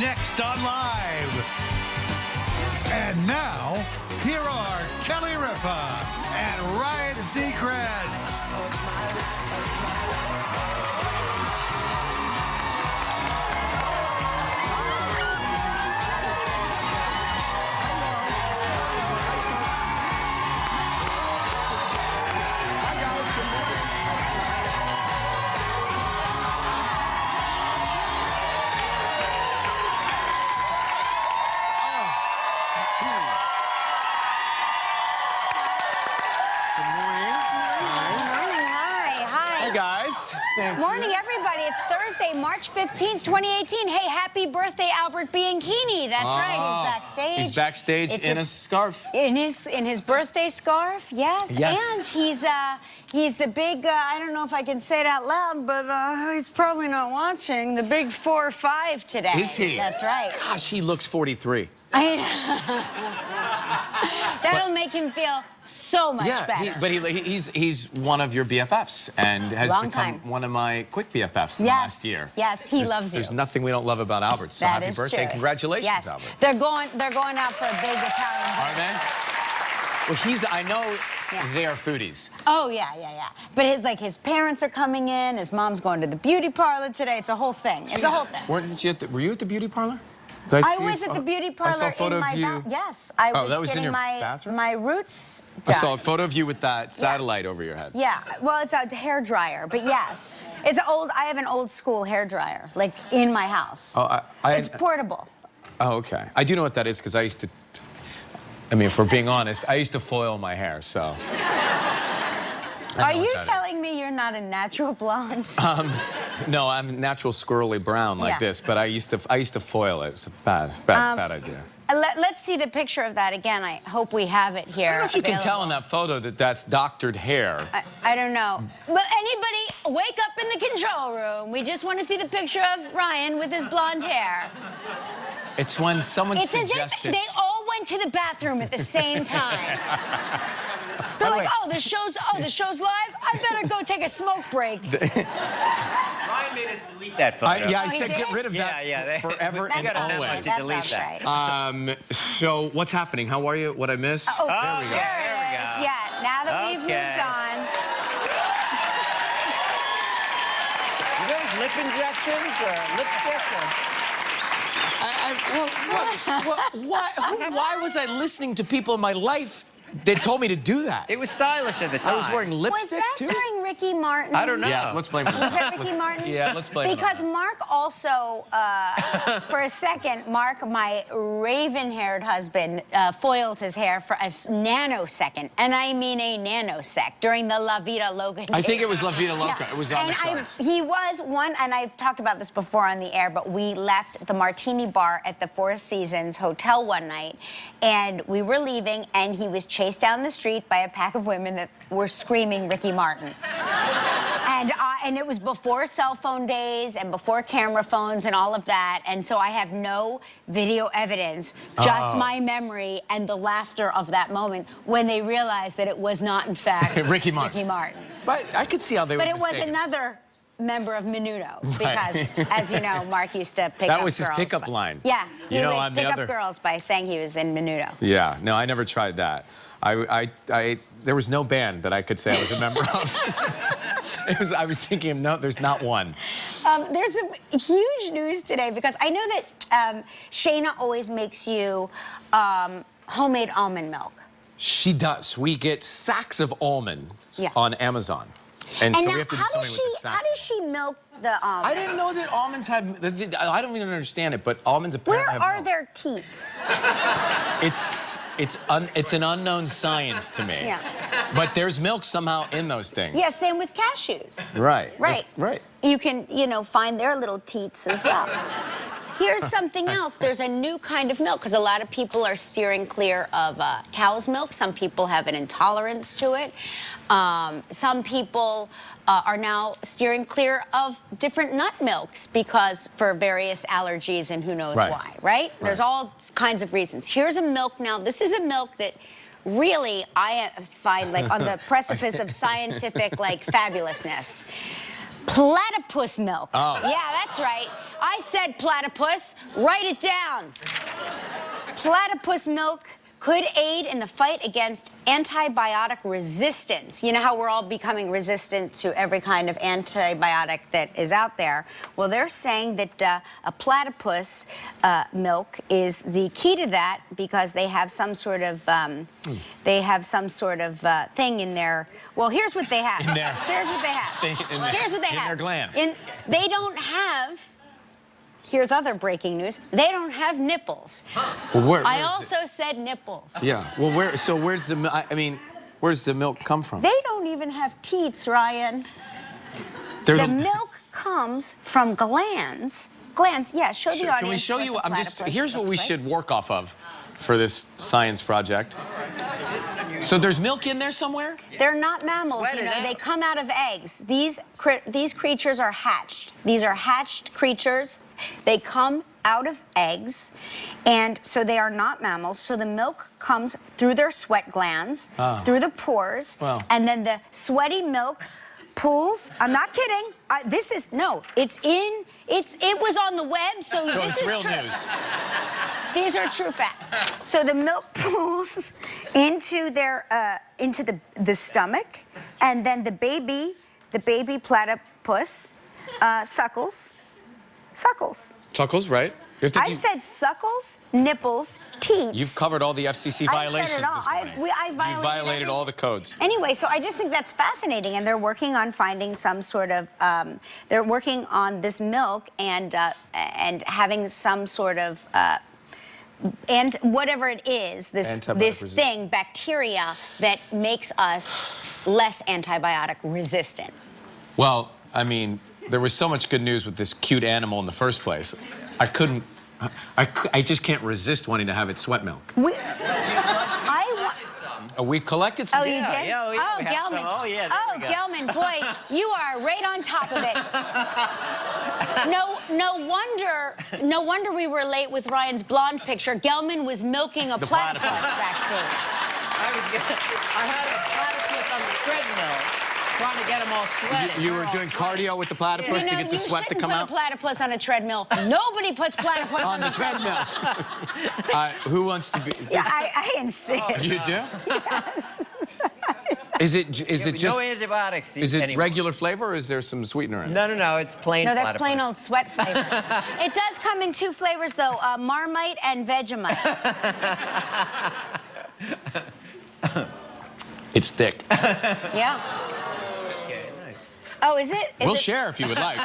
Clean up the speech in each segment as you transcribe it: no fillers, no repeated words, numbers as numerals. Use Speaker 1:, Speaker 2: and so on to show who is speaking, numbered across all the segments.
Speaker 1: next on Live. And now, here are Kelly Ripa and Ryan Seacrest.
Speaker 2: Morning, everybody. It's Thursday, March 15th, 2018. Hey, happy birthday, Albert Bianchini. That's right. He's backstage.
Speaker 3: He's backstage in a scarf.
Speaker 2: In his birthday scarf, yes. And he's the big, I don't know if I can say it out loud, but he's probably not watching, the big 4-5 today.
Speaker 3: Is he?
Speaker 2: That's right.
Speaker 3: Gosh, he looks 43.
Speaker 2: That'll make him feel so much better.
Speaker 3: But he's one of your BFFs and has become one of my quick BFFs in the last year.
Speaker 2: Yes, he loves you.
Speaker 3: There's nothing we don't love about Albert. So happy birthday. Congratulations, Albert.
Speaker 2: They're going out for a big Italian dinner.
Speaker 3: Are they? Well, I know they are foodies.
Speaker 2: Oh, yeah. But his parents are coming in, his mom's going to the beauty parlor today. It's a whole thing. It's a whole thing.
Speaker 3: Were you at the beauty parlor?
Speaker 2: I was at the beauty parlor
Speaker 3: I saw a photo
Speaker 2: in my
Speaker 3: of you.
Speaker 2: Yes, I was
Speaker 3: that was
Speaker 2: getting
Speaker 3: in your bathroom?
Speaker 2: my roots done.
Speaker 3: I saw a photo of you with that satellite over your head.
Speaker 2: Yeah, well, it's a hair dryer, but yes, it's old. I have an old school hair dryer, like in my house.
Speaker 3: Oh,
Speaker 2: it's portable.
Speaker 3: Oh, okay. I do know what that is because I used to. I mean, if we're being honest, I used to foil my hair, so.
Speaker 2: Are you telling me you're not a natural blonde?
Speaker 3: No, I'm natural squirrely brown like this, but I used to foil it. It's a bad idea.
Speaker 2: Let's see the picture of that again. I hope we have it here.
Speaker 3: I don't know if you can tell in that photo that that's doctored hair.
Speaker 2: I don't know. But anybody, wake up in the control room. We just want to see the picture of Ryan with his blonde hair.
Speaker 3: It's when someone suggested...
Speaker 2: It's as if they all went to the bathroom at the same time. They're like, the show's live? I better go take a smoke break.
Speaker 4: Ryan made us delete that photo.
Speaker 3: I said get rid of that forever and always.
Speaker 2: That sounds right.
Speaker 3: So what's happening? How are you? What I miss?
Speaker 2: Oh,
Speaker 3: there we go.
Speaker 2: There it is. Yeah, now that we've moved on.
Speaker 4: You guys lip injections or lipstick or...
Speaker 3: Why was I listening to people in my life that told me to do that?
Speaker 4: It was stylish at the time.
Speaker 3: I was wearing lipstick,
Speaker 2: too? Was that during Ricky Martin?
Speaker 4: I don't know.
Speaker 3: Yeah, let's blame him.
Speaker 2: Was that Ricky Martin?
Speaker 3: Yeah, let's blame him.
Speaker 2: Because Mark also, for a second, Mark, my raven-haired husband, foiled his hair for a nanosecond, and I mean a nanosec, during the La Vida Loca days.
Speaker 3: I think it was La Vida Loca.
Speaker 2: Yeah.
Speaker 3: It was on the charts.
Speaker 2: He was one, and I've talked about this before on the air, but we left the Martini Bar at the Four Seasons Hotel one night, and we were leaving, and he was chased down the street by a pack of women that were screaming Ricky Martin. And it was before cell phone days and before camera phones and all of that, and so I have no video evidence, just my memory and the laughter of that moment when they realized that it was not, in fact,
Speaker 3: Ricky Martin. But I could see how they were mistaken.
Speaker 2: But it was another member of Menudo, because, as you know, Mark used to pick up girls.
Speaker 3: That was his pickup line.
Speaker 2: Yeah, he would
Speaker 3: I'm
Speaker 2: pick up girls by saying he was in Menudo.
Speaker 3: Yeah, no, I never tried that. There was no band that I could say I was a member of. I was thinking, no, there's not one.
Speaker 2: There's some huge news today, because I know that Shayna always makes you homemade almond milk.
Speaker 3: She does. We get sacks of almonds on Amazon. And so
Speaker 2: now,
Speaker 3: we have to do something with the sacks.
Speaker 2: How does she milk the almonds?
Speaker 3: I didn't know that almonds had... I don't even understand it, but almonds apparently have milk.
Speaker 2: Where are their teats?
Speaker 3: It's an unknown science to me.
Speaker 2: Yeah.
Speaker 3: But there's milk somehow in those things.
Speaker 2: Yeah, same with cashews.
Speaker 3: Right.
Speaker 2: Right. You can, find their little teats as well. Here's something else. There's a new kind of milk, because a lot of people are steering clear of cow's milk. Some people have an intolerance to it. Some people are now steering clear of different nut milks because for various allergies and who knows why, right? There's all kinds of reasons. Here's a milk now. This is a milk that really I find like on the precipice of scientific like fabulousness. Platypus milk.
Speaker 3: Oh.
Speaker 2: Yeah, that's right. I said platypus. Write it down. Platypus milk could aid in the fight against antibiotic resistance. You know how we're all becoming resistant to every kind of antibiotic that is out there? Well, they're saying that a platypus milk is the key to that because they have some sort of thing in their. Well, here's what they have. Here's what they have. Here's what they have.
Speaker 3: In their gland.
Speaker 2: They don't have. Here's other breaking news. They don't have nipples.
Speaker 3: Well, where
Speaker 2: I also said nipples.
Speaker 3: Yeah. Well, where's the milk? I mean, where's the milk come from?
Speaker 2: They don't even have teats, Ryan.
Speaker 3: They're
Speaker 2: The milk comes from glands. Glands, yeah, show the audience.
Speaker 3: Can we show
Speaker 2: what
Speaker 3: you?
Speaker 2: the
Speaker 3: Here's what we
Speaker 2: platypus
Speaker 3: should work off of for this science project. So there's milk in there somewhere?
Speaker 2: looks like. They're not mammals,
Speaker 4: Let
Speaker 2: you
Speaker 4: it
Speaker 2: know.
Speaker 4: out.
Speaker 2: They come out of eggs. These creatures are hatched. These are hatched creatures. They come out of eggs, and so they are not mammals. So the milk comes through their sweat glands, through the pores,
Speaker 3: Wow.
Speaker 2: and then the sweaty milk pools. I'm not kidding. It was on the web, so
Speaker 3: So
Speaker 2: this
Speaker 3: it's
Speaker 2: is
Speaker 3: real
Speaker 2: true.
Speaker 3: news.
Speaker 2: These are true facts. So the milk pools into the stomach, and then the baby platypus suckles.
Speaker 3: Chuckles, right?
Speaker 2: I said suckles, nipples, teats.
Speaker 3: You've covered all the FCC
Speaker 2: I
Speaker 3: violations
Speaker 2: said it all.
Speaker 3: this morning.
Speaker 2: I
Speaker 3: You violated all the codes.
Speaker 2: Anyway, so I just think that's fascinating, and they're working on finding some sort of. They're working on this milk and having some sort of. And whatever it is, this thing, bacteria that makes us less antibiotic resistant.
Speaker 3: Well, I mean, there was so much good news with this cute animal in the first place. I just can't resist wanting to have its sweat milk. We collected some.
Speaker 2: Oh, you did?
Speaker 4: yeah, we have
Speaker 2: Gelman.
Speaker 4: some. Oh, yeah, there we go.
Speaker 2: Gelman, boy, you are right on top of it. No wonder we were late with Ryan's blonde picture. Gelman was milking a platypus backstage.
Speaker 4: I had a platypus on the treadmill trying to get them all sweaty.
Speaker 3: You were doing cardio with the platypus to get the sweat to come out?
Speaker 2: You shouldn't put a platypus on a treadmill. Nobody puts platypus
Speaker 3: On the treadmill. Who wants to be?
Speaker 2: Yeah, I insist.
Speaker 3: You do? Is it just?
Speaker 4: No antibiotics.
Speaker 3: Is it
Speaker 4: anymore.
Speaker 3: regular flavor, or is there some sweetener in it?
Speaker 4: No. It's plain.
Speaker 2: No, that's
Speaker 4: platypus.
Speaker 2: plain old sweat flavor. It does come in two flavors, though, Marmite and Vegemite.
Speaker 3: It's thick.
Speaker 2: Yeah.
Speaker 4: Okay, nice.
Speaker 2: Oh, is it?
Speaker 3: We'll share if you would like.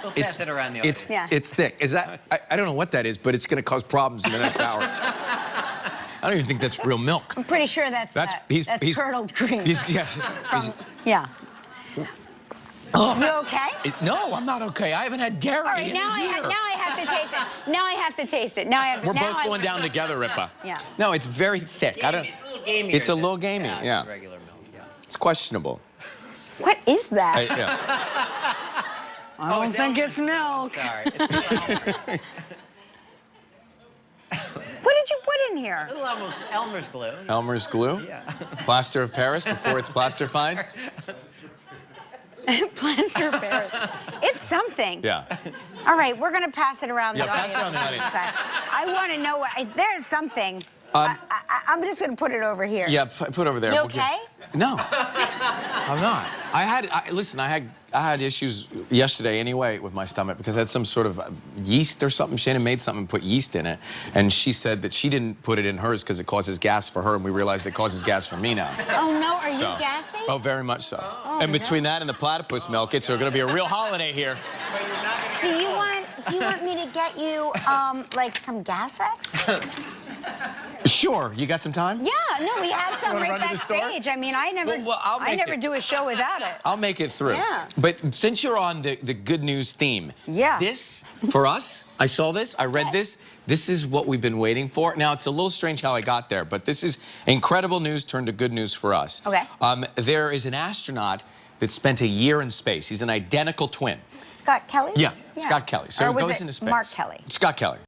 Speaker 4: We'll pass it around the audience.
Speaker 3: It's thick. Is that? I don't know what that is, but it's going to cause problems in the next hour. I don't even think that's real milk.
Speaker 2: I'm pretty sure that's
Speaker 3: he's
Speaker 2: curdled cream.
Speaker 3: Yeah.
Speaker 2: You okay?
Speaker 3: No, I'm not okay. I haven't had dairy
Speaker 2: All right,
Speaker 3: in
Speaker 2: now
Speaker 3: a year.
Speaker 2: I have to taste it. Now I have to taste it.
Speaker 3: We're both going down together, Ripa.
Speaker 2: Yeah.
Speaker 3: No, it's very thick. I don't.
Speaker 4: It's a little gamier.
Speaker 3: It's a little gamey. Yeah.
Speaker 4: Regular milk. Yeah.
Speaker 3: It's questionable.
Speaker 2: What is that?
Speaker 3: Yeah.
Speaker 2: I don't think it's milk.
Speaker 4: Sorry. It's
Speaker 2: What did you put in here?
Speaker 4: a little Elmer's glue.
Speaker 3: Elmer's glue.
Speaker 4: Yeah.
Speaker 3: Plaster of Paris before it's plaster fine.
Speaker 2: Plaster of Paris. It's something.
Speaker 3: Yeah.
Speaker 2: All right, we're going to pass it around the
Speaker 3: Yeah, pass
Speaker 2: audience.
Speaker 3: it around the audience.
Speaker 2: I want to know there's something. I'm just going to put it over here.
Speaker 3: Yeah, put over there.
Speaker 2: You
Speaker 3: We'll
Speaker 2: okay?
Speaker 3: No, I'm not. Listen, I had issues yesterday anyway with my stomach because I had some sort of yeast or something. Shannon made something and put yeast in it, and she said that she didn't put it in hers because it causes gas for her, and we realized it causes gas for me now.
Speaker 2: Oh no, are you gassy?
Speaker 3: Oh, very much so. And between that and the platypus milk, it's going to be a real holiday here.
Speaker 2: Do you want me to get you like some Gas X?
Speaker 3: Sure. You got some time?
Speaker 2: Yeah, no, we have some
Speaker 3: wanna
Speaker 2: right
Speaker 3: run to the store?
Speaker 2: backstage. I mean, I never
Speaker 3: I'll make it.
Speaker 2: do a show without it.
Speaker 3: I'll make it through.
Speaker 2: Yeah.
Speaker 3: But since you're on the good news theme,
Speaker 2: Yeah.
Speaker 3: this, for us, I saw this, I read this. This is what we've been waiting for. Now, it's a little strange how I got there, but this is incredible news turned to good news for us.
Speaker 2: Okay.
Speaker 3: There is an astronaut that spent a year in space. He's an identical twin.
Speaker 2: Scott Kelly?
Speaker 3: Yeah, Scott Kelly. So
Speaker 2: or
Speaker 3: he
Speaker 2: was
Speaker 3: goes
Speaker 2: it
Speaker 3: into space.
Speaker 2: Mark Kelly?
Speaker 3: Scott Kelly.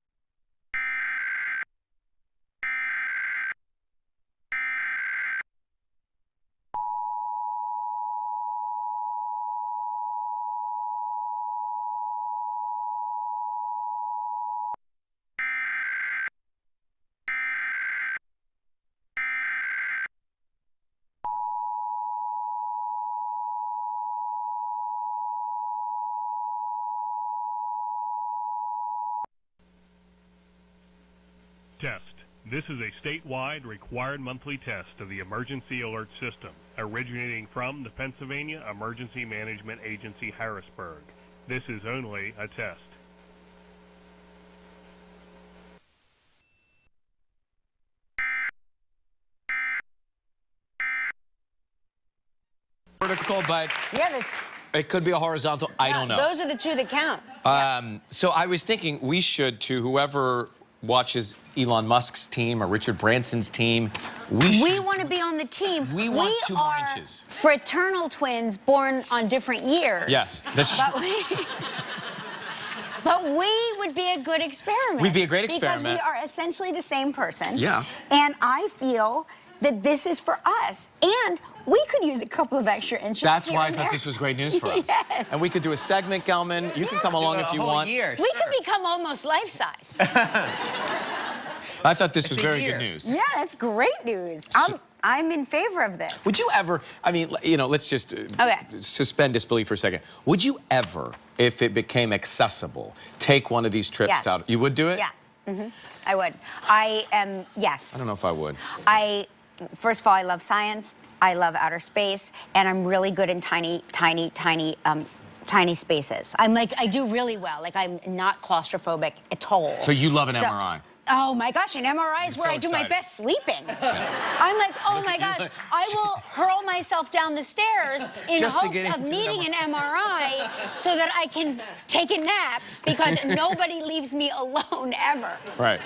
Speaker 5: Test. This is a statewide required monthly test of the emergency alert system, originating from the Pennsylvania Emergency Management Agency, Harrisburg. This is only a test.
Speaker 3: Vertical, but
Speaker 2: Yeah,
Speaker 3: it could be a horizontal. I don't know.
Speaker 2: those are the two that count.
Speaker 3: So I was thinking we should, to whoever watches Elon Musk's team or Richard Branson's team,
Speaker 2: We want to be on the team.
Speaker 3: We want 2 more
Speaker 2: are
Speaker 3: inches.
Speaker 2: fraternal twins born on different years.
Speaker 3: Yes.
Speaker 2: But we would be a good experiment.
Speaker 3: We'd be a great experiment.
Speaker 2: Because we are essentially the same person.
Speaker 3: Yeah.
Speaker 2: And I feel that this is for us. And we could use a couple of extra inches.
Speaker 3: That's
Speaker 2: here
Speaker 3: why I
Speaker 2: and
Speaker 3: thought
Speaker 2: there.
Speaker 3: this was great news for us.
Speaker 2: Yes.
Speaker 3: And we could do a segment, Gelman. You can come along if you want.
Speaker 2: We could become almost life-size.
Speaker 3: I thought this was very good news.
Speaker 2: Yeah, that's great news. I'm in favor of this.
Speaker 3: Would you ever, I mean, you know, let's just suspend disbelief for a second. Would you ever, if it became accessible, take one of these trips out? You would do it?
Speaker 2: Yeah. I would. Yes.
Speaker 3: I don't know if I would.
Speaker 2: First of all, I love science. I love outer space, and I'm really good in tiny spaces. I do really well. Like, I'm not claustrophobic at all.
Speaker 3: So you love an MRI?
Speaker 2: Oh my gosh, an MRI is where I do my best sleeping. I'm like, oh my gosh, I will hurl myself down the stairs in hopes of needing an MRI so that I can take a nap because nobody leaves me alone ever.
Speaker 3: Right.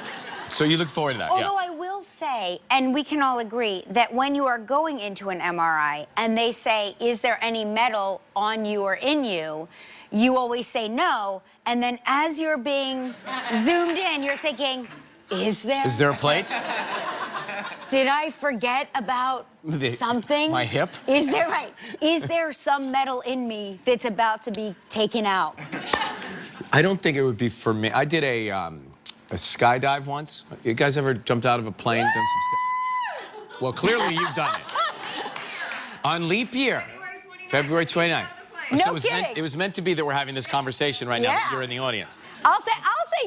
Speaker 3: So you look forward to that,
Speaker 2: Although I will say, and we can all agree, that when you are going into an MRI and they say, is there any metal on you or in you, you always say no, and then as you're being zoomed in, you're thinking, is there?
Speaker 3: Is there a plate?
Speaker 2: Did I forget about something?
Speaker 3: My hip?
Speaker 2: Is there, right? Is there some metal in me that's about to be taken out?
Speaker 3: I don't think it would be for me. I did a skydive once. You guys ever jumped out of a plane? Done some well, clearly you've done it. On leap year, February 29th.
Speaker 2: No
Speaker 3: So
Speaker 2: kidding.
Speaker 3: it was meant to be that we're having this conversation right now that you're in the audience.
Speaker 2: I'll say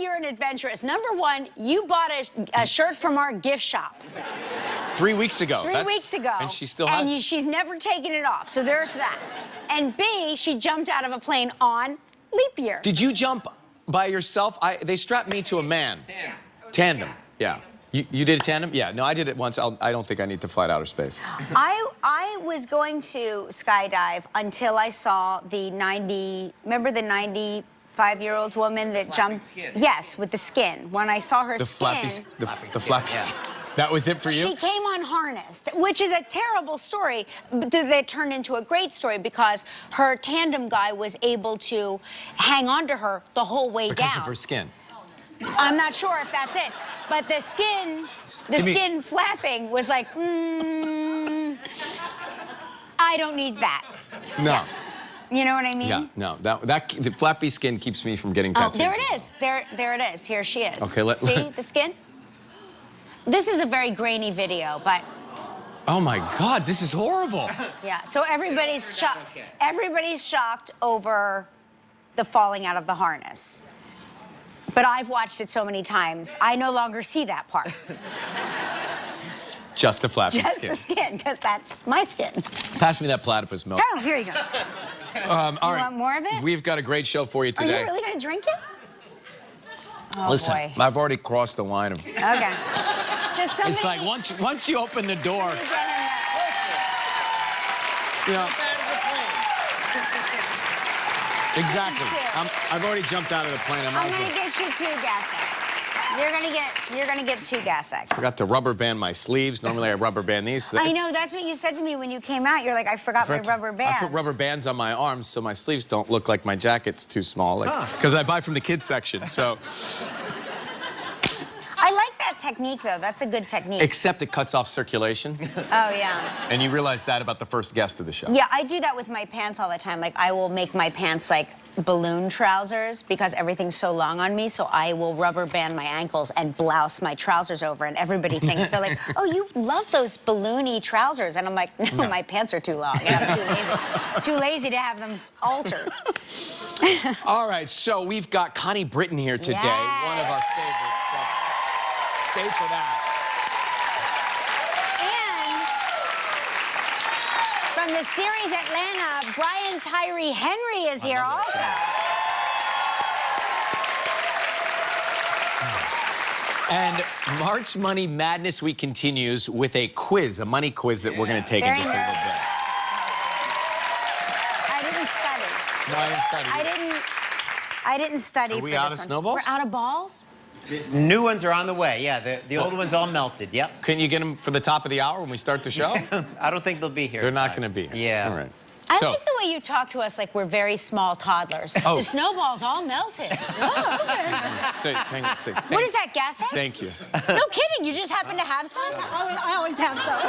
Speaker 2: you're an adventurous. Number one, you bought a shirt from our gift shop.
Speaker 3: 3 weeks ago.
Speaker 2: 3 weeks ago.
Speaker 3: And she still has it.
Speaker 2: She's never taken it off, so there's that. And B, she jumped out of a plane on leap year.
Speaker 3: Did you jump by yourself? They strapped me to a man. Tandem. Yeah. You did a tandem? Yeah. No, I did it once. I don't think I need to fly to outer space.
Speaker 2: I was going to skydive until I saw the remember the 95-year-old woman that jumped?
Speaker 4: Skin.
Speaker 2: Yes, with the skin. When I saw her
Speaker 3: The
Speaker 2: skin.
Speaker 3: flappy skin. That was it for you?
Speaker 2: She came unharnessed, which is a terrible story that turned into a great story because her tandem guy was able to hang on to her the whole way down.
Speaker 3: Because of her skin.
Speaker 2: I'm not sure if that's it, but the skin flapping was like, I don't need that.
Speaker 3: No.
Speaker 2: You know what I mean?
Speaker 3: Yeah, no. The flappy skin keeps me from getting tattoos.
Speaker 2: There it is. There it is. Here she is.
Speaker 3: Okay,
Speaker 2: see the skin? This is a very grainy video, but.
Speaker 3: Oh my God, this is horrible.
Speaker 2: Yeah, so everybody's shocked. Everybody's shocked over the falling out of the harness. But I've watched it so many times, I no longer see that part.
Speaker 3: Just the flappy skin.
Speaker 2: Just the skin, because that's my skin.
Speaker 3: Pass me that platypus milk.
Speaker 2: Oh, here you go.
Speaker 3: All right.
Speaker 2: Want more of it?
Speaker 3: We've got a great show for you
Speaker 2: Are
Speaker 3: today.
Speaker 2: you really going to drink it? Oh,
Speaker 3: Listen,
Speaker 2: boy.
Speaker 3: I've already crossed the line of.
Speaker 2: Okay. Just something.
Speaker 3: It's like once you open the door, you know. Exactly. I've already jumped out of the plane.
Speaker 2: I'm going to get you 2 gas X. You're gonna get 2 gas X.
Speaker 3: Forgot to rubber band my sleeves. Normally I rubber band these.
Speaker 2: I know, that's what you said to me when you came out. You're like, I forgot my rubber bands.
Speaker 3: I put rubber bands on my arms so my sleeves don't look like my jacket's too small. Because I buy from the kids section, so.
Speaker 2: I like that technique, though. That's a good technique.
Speaker 3: Except it cuts off circulation.
Speaker 2: Oh, yeah.
Speaker 3: And you realize that about the first guest of the show.
Speaker 2: Yeah, I do that with my pants all the time. Like, I will make my pants, like, balloon trousers because everything's so long on me, so I will rubber band my ankles and blouse my trousers over, and everybody thinks, they're like, oh, you love those balloony trousers. And I'm like, no, my pants are too long, and I'm too lazy. Too lazy to have them altered.
Speaker 3: All right, so we've got Connie Britton here today, one of our favorites. stay for that.
Speaker 2: And from the series Atlanta, Brian Tyree Henry is here also.
Speaker 3: And March Money Madness Week continues with a quiz, a money quiz that we're going to take in
Speaker 2: Very
Speaker 3: just a little
Speaker 2: nice.
Speaker 3: bit.
Speaker 2: I didn't study.
Speaker 3: No, I didn't study.
Speaker 2: I didn't study
Speaker 3: Are we
Speaker 2: for
Speaker 3: out
Speaker 2: this
Speaker 3: of
Speaker 2: one.
Speaker 3: snowballs?
Speaker 2: We're out of balls?
Speaker 4: New ones are on the way. Yeah, the old ones all melted. Yep.
Speaker 3: Couldn't you get them for the top of the hour when we start the show?
Speaker 4: I don't think they'll be here.
Speaker 3: They're not going to be here.
Speaker 4: Yeah.
Speaker 3: All right.
Speaker 2: I
Speaker 3: So,
Speaker 2: like the way you talk to us like we're very small toddlers.
Speaker 3: Oh.
Speaker 2: The snowballs all melted. Oh, okay.
Speaker 3: hang on, say,
Speaker 2: What is that, gas heads?
Speaker 3: Thank you.
Speaker 2: No kidding, you just happen to have some?
Speaker 6: I always have some.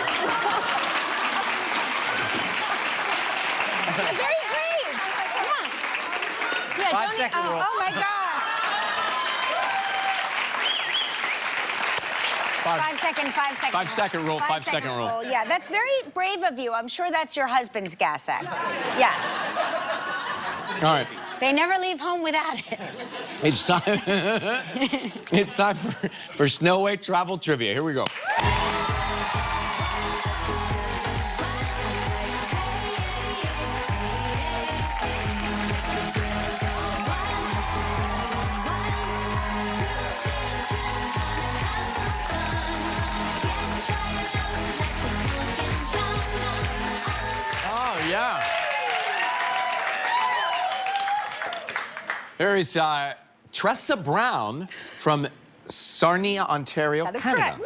Speaker 2: Very brave. Yeah.
Speaker 4: 5
Speaker 2: Don't
Speaker 4: second rule.
Speaker 2: Oh, my God. 5 second.
Speaker 3: 5-second rule, 5-second rule.
Speaker 2: Yeah, that's very brave of you. I'm sure that's your husband's gas X. Yeah.
Speaker 3: All right.
Speaker 2: They never leave home without it.
Speaker 3: It's time. It's time for Snow White travel trivia. Here we go. Oh, yeah. There is Tressa Brown from Sarnia, Ontario,
Speaker 2: That is
Speaker 3: Canada.
Speaker 2: correct.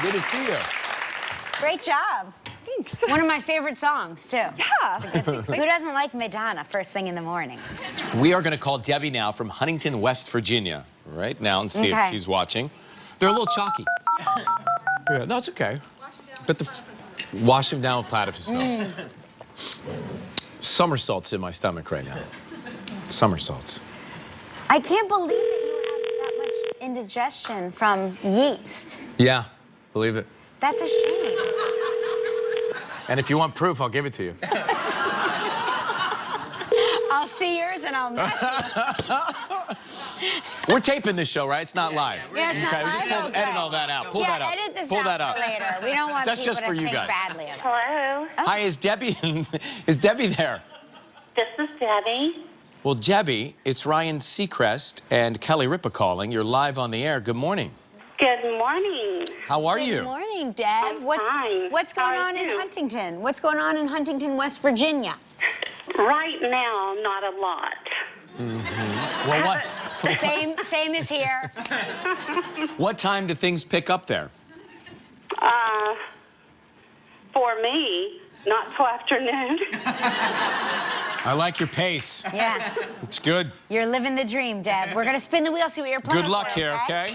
Speaker 3: Good to see you.
Speaker 2: Great job.
Speaker 6: Thanks.
Speaker 2: One of my favorite songs, too.
Speaker 6: Yeah.
Speaker 2: Who doesn't like Madonna first thing in the morning?
Speaker 3: We are going to call Debbie now from Huntington, West Virginia, right now, and see
Speaker 2: Okay.
Speaker 3: if she's watching. They're a little chalky. Yeah, no, it's okay. Wash them down with platypus snow. Somersaults in my stomach right now. Somersaults.
Speaker 2: I can't believe that you have that much indigestion from yeast.
Speaker 3: Yeah, believe it.
Speaker 2: That's a shame.
Speaker 3: And if you want proof, I'll give it to you.
Speaker 2: I'll see yours and I'll match it.
Speaker 3: We're taping this show, right? It's not live.
Speaker 2: Yeah, it's not
Speaker 3: Okay,
Speaker 2: live?
Speaker 3: just
Speaker 2: Okay.
Speaker 3: edit all that out. Pull that up.
Speaker 2: Edit this
Speaker 3: Pull
Speaker 2: out
Speaker 3: that up.
Speaker 2: for later. We don't want
Speaker 3: That's
Speaker 2: people
Speaker 3: just
Speaker 2: to
Speaker 3: for you
Speaker 2: think
Speaker 3: guys.
Speaker 2: badly of it.
Speaker 7: Hello,
Speaker 3: Hi, is Debbie there?
Speaker 7: this is Debbie.
Speaker 3: Well, Debbie, it's Ryan Seacrest and Kelly Ripa calling. You're live on the air. Good morning.
Speaker 7: Good morning.
Speaker 3: How are
Speaker 2: Good
Speaker 3: you?
Speaker 2: morning, Deb.
Speaker 7: I'm fine.
Speaker 2: What's
Speaker 7: How
Speaker 2: going
Speaker 7: are
Speaker 2: on in
Speaker 7: you?
Speaker 2: Huntington? What's going on in Huntington, West Virginia?
Speaker 7: Right now, not a lot.
Speaker 3: Well, what?
Speaker 2: Same as here.
Speaker 3: What time do things pick up there?
Speaker 7: For me, not till afternoon.
Speaker 3: I like your pace.
Speaker 2: Yeah.
Speaker 3: It's good.
Speaker 2: You're living the dream, Deb. We're going to spin the wheel, see what you're playing
Speaker 3: Good luck
Speaker 2: for,
Speaker 3: here, okay?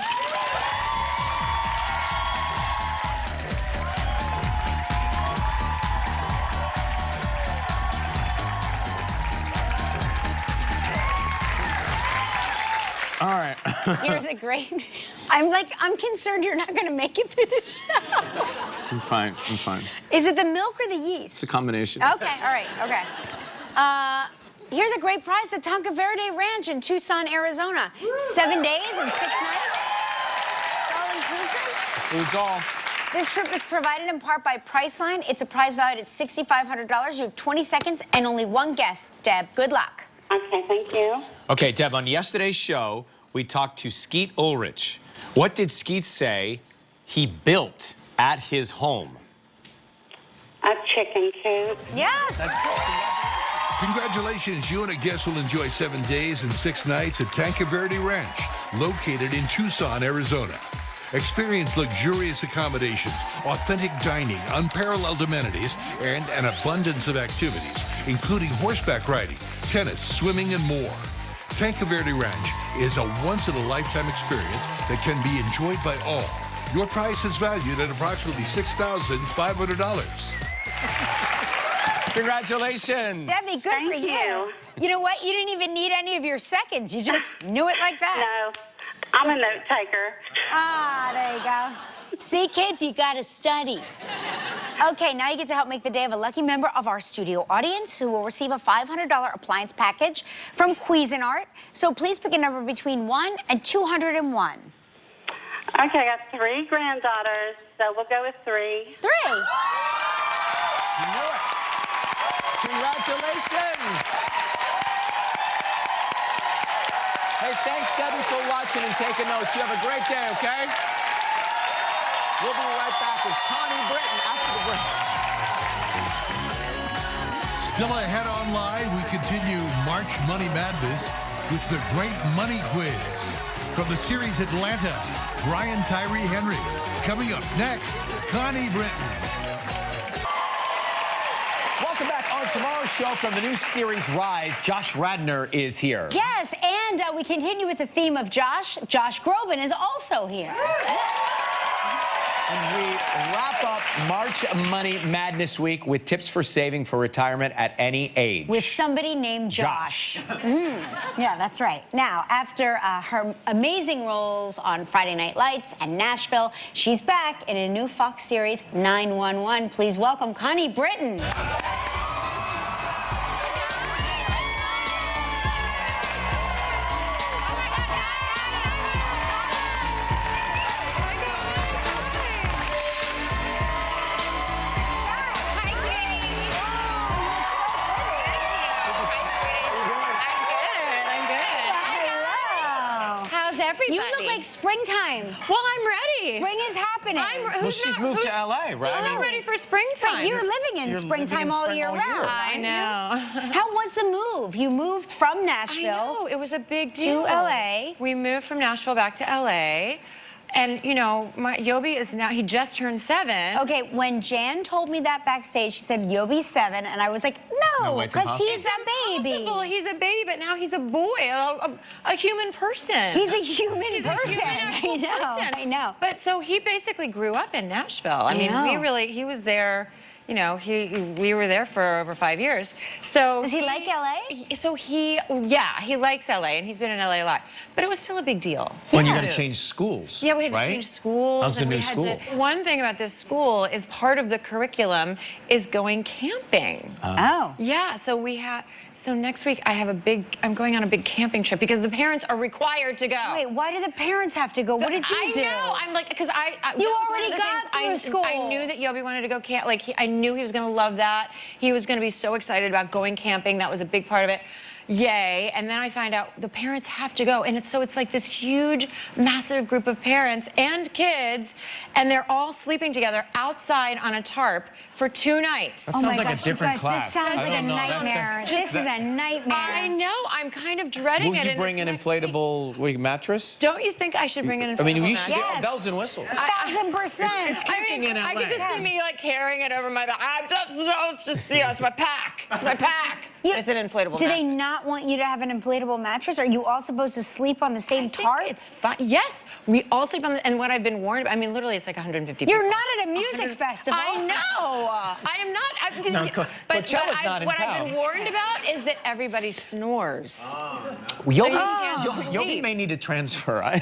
Speaker 3: All right.
Speaker 2: Here's a great... I'm concerned you're not going to make it through the show.
Speaker 3: I'm fine. I'm fine.
Speaker 2: Is it the milk or the yeast?
Speaker 3: It's a combination.
Speaker 2: Okay, all right, okay. Here's a great prize, the Tonka Verde Ranch in Tucson, Arizona. 7 days and 6 nights. All inclusive.
Speaker 3: Includes all.
Speaker 2: This trip is provided in part by Priceline. It's a prize valued at $6,500. You have 20 seconds and only one guess. Deb, good luck.
Speaker 7: Okay, thank you.
Speaker 3: Okay, Deb, on yesterday's show, we talked to Skeet Ulrich. What did Skeet say he built at his home?
Speaker 7: A chicken coop.
Speaker 2: Yes.
Speaker 1: Congratulations, you and a guest will enjoy 7 days and 6 nights at Tonka Verde Ranch, located in Tucson, Arizona. Experience luxurious accommodations, authentic dining, unparalleled amenities, and an abundance of activities, including horseback riding, tennis, swimming, and more. Tonka Verde Ranch is a once-in-a-lifetime experience that can be enjoyed by all. Your price is valued at approximately $6,500.
Speaker 3: Congratulations.
Speaker 2: Debbie, good
Speaker 7: Thank
Speaker 2: for you.
Speaker 7: you.
Speaker 2: You know what? You didn't even need any of your seconds. You just knew it like that.
Speaker 7: No, I'm a note taker.
Speaker 2: Ah, there you go. See, kids, you gotta study. Okay, now you get to help make the day of a lucky member of our studio audience who will receive a $500 appliance package from Cuisinart. So please pick a number between 1 and 201.
Speaker 7: Okay, I got 3 granddaughters, so we'll go with 3.
Speaker 2: 3.
Speaker 3: You knew it. Congratulations. Hey, thanks, Debbie, for watching and taking notes. You have a great day, okay? We'll be right back with Connie Britton after the break.
Speaker 1: Still ahead on live, we continue March Money Madness with the Great Money Quiz. From the series Atlanta, Brian Tyree Henry. Coming up next, Connie Britton.
Speaker 3: Welcome back on tomorrow's show from the new series Rise. Josh Radnor is here.
Speaker 2: Yes, and we continue with the theme of Josh. Josh Groban is also here.
Speaker 3: And we wrap up March Money Madness Week with tips for saving for retirement at any age.
Speaker 2: With somebody named Josh. Yeah, that's right. Now, after her amazing roles on Friday Night Lights and Nashville, she's back in a new Fox series, 911. Please welcome Connie Britton.
Speaker 6: Everybody.
Speaker 2: You look like springtime.
Speaker 6: Well, I'm ready.
Speaker 2: Spring is happening.
Speaker 3: Well, she's moved to LA, right?
Speaker 6: I'm ready for springtime.
Speaker 2: But you're living in springtime all year round.
Speaker 6: I know.
Speaker 2: How was the move? You moved from Nashville.
Speaker 6: I know. It was a big deal.
Speaker 2: To LA.
Speaker 6: We moved from Nashville back to LA. And, you know, my Yobi is now, he just turned 7.
Speaker 2: Okay, when Jan told me that backstage, she said, Yobi's 7, and I was like, no, because he's a baby.
Speaker 6: Impossible. He's a baby, but now he's a boy, a human person.
Speaker 2: He's a human person.
Speaker 6: I know. But so he basically grew up in Nashville. I mean, he was there. You know, we were there for over 5 years. So
Speaker 2: does he like LA?
Speaker 6: Yeah, he likes LA, and he's been in LA a lot. But it was still a big deal.
Speaker 3: When you got to change schools.
Speaker 6: Yeah, we had to change schools.
Speaker 3: How's the new school?
Speaker 6: One thing about this school is part of the curriculum is going camping.
Speaker 2: Oh.
Speaker 6: Yeah, so next week I'm going on a big camping trip because the parents are required to go.
Speaker 2: Wait, why do the parents have to go? What did you do?
Speaker 6: I know. I'm like, because
Speaker 2: you already got through school.
Speaker 6: I knew that Yobi wanted to go camp. Like, I knew he was going to love that. He was going to be so excited about going camping. That was a big part of it. Yay. And then I find out the parents have to go. And it's like this huge, massive group of parents and kids, and they're all sleeping together outside on a tarp for 2 nights.
Speaker 3: That sounds like a different class.
Speaker 2: This sounds like a nightmare. This is a nightmare.
Speaker 6: I know. I'm kind of dreading it.
Speaker 3: Will you bring an inflatable mattress?
Speaker 6: Don't you think I should bring an inflatable mattress?
Speaker 2: Yes.
Speaker 3: Bells and whistles.
Speaker 2: 1,000%.
Speaker 3: It's camping in LA.
Speaker 6: I can just see me like carrying it over my back. It's just, you know, it's my pack. It's my pack.
Speaker 2: Yeah.
Speaker 6: It's an inflatable mattress.
Speaker 2: Do they not want you to have an inflatable mattress? Are you all supposed to sleep on the same tarp?
Speaker 6: It's fine. Yes, we all sleep on and what I've been warned about, I mean, literally, it's like 150 people.
Speaker 2: You're not at a music festival.
Speaker 6: I know. I am not.
Speaker 3: Coachella's not in
Speaker 6: what
Speaker 3: town.
Speaker 6: I've been warned about is that everybody snores.
Speaker 3: Yobi may need to transfer. I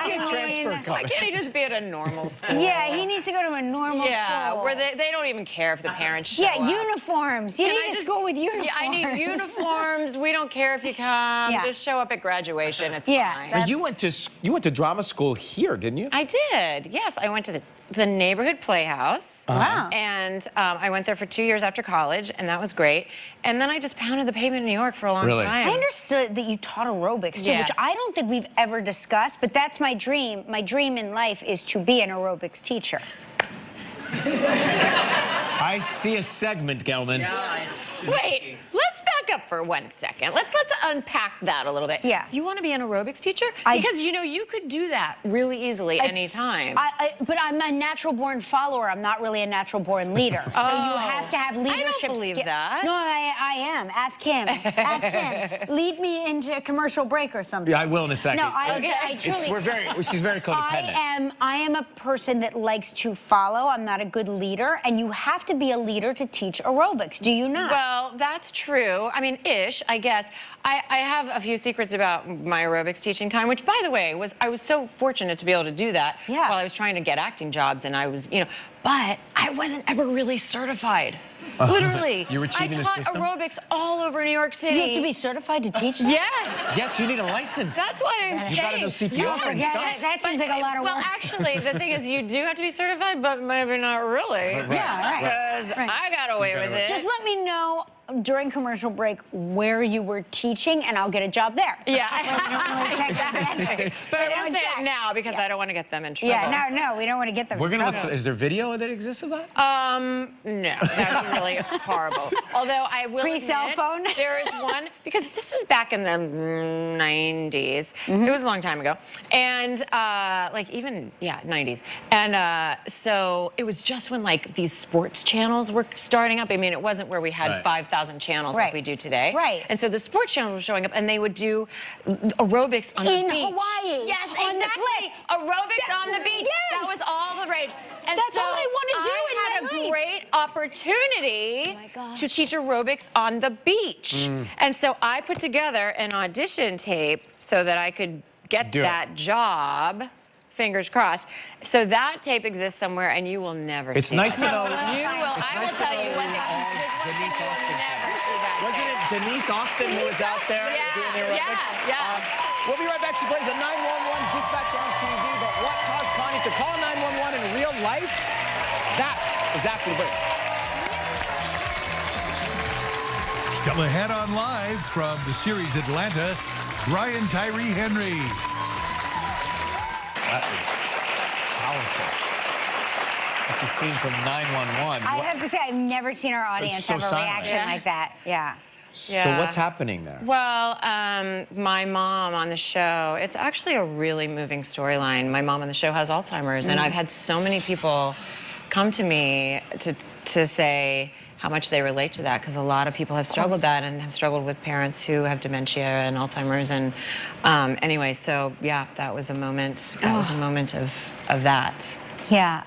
Speaker 3: see a transfer coming.
Speaker 6: Why can't he just be at a normal school?
Speaker 2: Yeah, he needs to go to a normal school.
Speaker 6: Where they don't even care if the parents show up.
Speaker 2: Uniforms. You need a school with uniforms.
Speaker 6: Yeah, I need uniforms. We don't care if you come.
Speaker 2: Yeah.
Speaker 6: Just show up at graduation. It's fine.
Speaker 3: You went to drama school here, didn't you?
Speaker 6: I did. Yes, I went to the neighborhood playhouse.
Speaker 2: Wow.
Speaker 6: And I went there for 2 years after college, and that was great. And then I just pounded the pavement in New York for a long time.
Speaker 2: I understood that you taught aerobics too,
Speaker 6: Yes.
Speaker 2: which I don't think we've ever discussed, but that's my dream. My dream in life is to be an aerobics teacher.
Speaker 3: I see a segment, Gelman.
Speaker 6: Wait, let's back up for 1 second. Let's unpack that a little bit.
Speaker 2: Yeah.
Speaker 6: You want to be an aerobics teacher? Because, you know, you could do that really easily anytime.
Speaker 2: But I'm a natural-born follower. I'm not really a natural-born leader. So you have to have leadership skills.
Speaker 6: I don't believe that.
Speaker 2: No, I am. Ask him. Ask him. Lead me into a commercial break or something.
Speaker 3: Yeah, I will in a second.
Speaker 2: No, I truly...
Speaker 3: She's very codependent.
Speaker 2: I am a person that likes to follow. I'm not a good leader, and you have to be a leader to teach aerobics. Do you not?
Speaker 6: Well, that's true. I mean, ish, I guess. I have a few secrets about my aerobics teaching time, which, by the way, I was so fortunate to be able to do that while I was trying to get acting jobs, and I was, you know, but I wasn't ever really certified. Literally.
Speaker 3: You were cheating
Speaker 6: I
Speaker 3: the
Speaker 6: taught
Speaker 3: system?
Speaker 6: aerobics all over New York City.
Speaker 2: You have to be certified to teach that?
Speaker 6: Yes.
Speaker 3: Yes, you need a license.
Speaker 6: That's what I'm saying.
Speaker 3: You gotta know CPR and stuff.
Speaker 2: That seems like a lot of work.
Speaker 6: Well, actually, the thing is, you do have to be certified, but maybe not really.
Speaker 3: Right.
Speaker 2: Yeah, right.
Speaker 6: Because I got away with it.
Speaker 2: Just let me know during commercial break where you were teaching, and I'll get a job there.
Speaker 6: Yeah.
Speaker 2: Exactly.
Speaker 6: But I won't say it now because I don't want to get them in trouble.
Speaker 2: Yeah, no, we don't want to get them
Speaker 3: We're
Speaker 2: in
Speaker 3: gonna
Speaker 2: trouble.
Speaker 3: look. Is there video that exists of that?
Speaker 6: No, that's really horrible. Although I will
Speaker 2: Pre-cell
Speaker 6: admit,
Speaker 2: phone?
Speaker 6: there is one, because this was back in the 90s. It was a long time ago. And like even, yeah, 90s. And so it was just when like these sports channels were starting up. I mean, it wasn't where we had 5,000 channels like we do today.
Speaker 2: Right.
Speaker 6: And so the sports channels were showing up and they would do aerobics on the beach.
Speaker 2: In Hawaii.
Speaker 6: Yes,
Speaker 2: on the
Speaker 6: exactly.
Speaker 2: cliff.
Speaker 6: Aerobics on the beach.
Speaker 2: Yes.
Speaker 6: That was all the rage. And
Speaker 2: That's
Speaker 6: so
Speaker 2: all I want to do
Speaker 6: I
Speaker 2: in
Speaker 6: had
Speaker 2: my
Speaker 6: a
Speaker 2: life.
Speaker 6: great opportunity
Speaker 2: Oh my gosh.
Speaker 6: to teach aerobics on the beach. And so I put together an audition tape so that I could get that job. Fingers crossed. So that tape exists somewhere, and you will never see
Speaker 3: It's nice
Speaker 6: it.
Speaker 3: to know.
Speaker 6: You will. I will tell you one thing.
Speaker 3: Denise
Speaker 6: You will
Speaker 3: Austin.
Speaker 6: never see that.
Speaker 3: Wasn't it Denise Austin who was out there doing the aerobics?
Speaker 6: Yeah.
Speaker 3: We'll be right back. She plays a 911 dispatch on TV, but what caused Connie to call 911 in real life? That is after the break.
Speaker 1: Still ahead on live from the series Atlanta, Brian Tyree Henry.
Speaker 3: That is powerful. That's a scene from 911.
Speaker 2: I have to say, I've never seen our audience
Speaker 3: so
Speaker 2: have a
Speaker 3: silent.
Speaker 2: reaction like that. Yeah.
Speaker 3: So what's happening there?
Speaker 6: Well, my mom on the show, it's actually a really moving storyline. My mom on the show has Alzheimer's, and I've had so many people come to me to say how much they relate to that, because a lot of people have struggled with that and have struggled with parents who have dementia and Alzheimer's. And anyway, so yeah, that was a moment. That was a moment of that.
Speaker 2: Yeah,